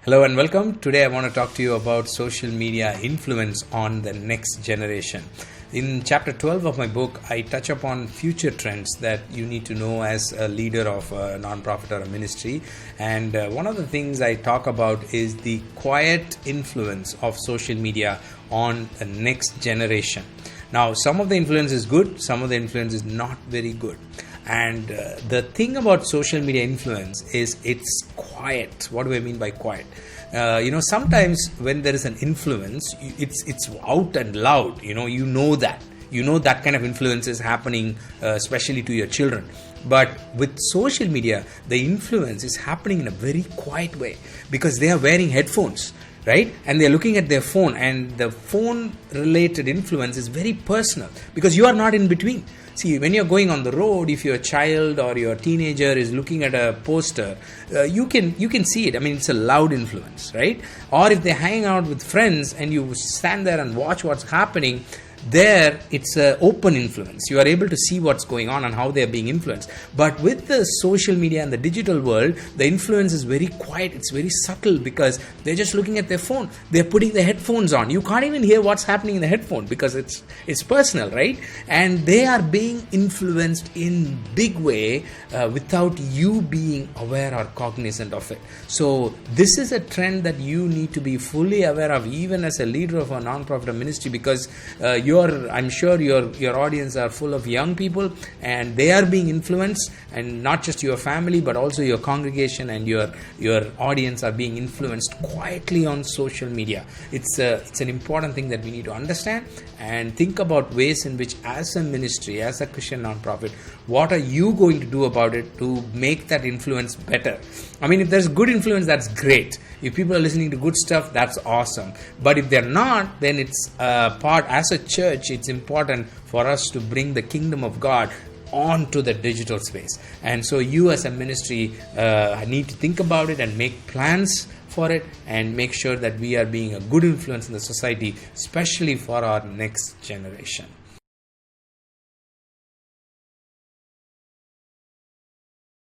Hello and welcome. Today I want to talk to you about social media influence on the next generation. In chapter 12 of my book, I touch upon future trends that you need to know as a leader of a non-profit or a ministry. And one of the things I talk about is the quiet influence of social media on the next generation. Now, some of the influence is good, some of the influence is not very good. And the thing about social media influence is it's quiet. What do I mean by quiet? Sometimes when there is an influence, it's out and loud. You know that kind of influence is happening, especially to your children. But with social media, the influence is happening in a very quiet way because they are wearing headphones, right? And they're looking at their phone, and the phone related influence is very personal because you are not in between. See, when you're going on the road, if your child or your teenager is looking at a poster, you can see it. I mean, it's a loud influence, right? Or if they're hanging out with friends and you stand there and watch what's happening, there it's an open influence. You are able to see what's going on and how they are being influenced. But with the social media and the digital world, the influence is very quiet. It's very subtle because they're just looking at their phone. They're putting the headphones on. You can't even hear what's happening in the headphone because it's personal, right? And they are being influenced in big way without you being aware or cognizant of it. So this is a trend that you need to be fully aware of, even as a leader of a non-profit or ministry, because I'm sure your audience are full of young people and they are being influenced, and not just your family but also your congregation and your audience are being influenced quietly on social media. It's an important thing that we need to understand and think about ways in which, as a ministry, as a Christian nonprofit, what are you going to do about it to make that influence better? I mean, if there's good influence, that's great. If people are listening to good stuff, that's awesome. But if they're not, then it's part, as a church, it's important for us to bring the kingdom of God onto the digital space. And so you as a ministry need to think about it and make plans for it and make sure that we are being a good influence in the society, especially for our next generation.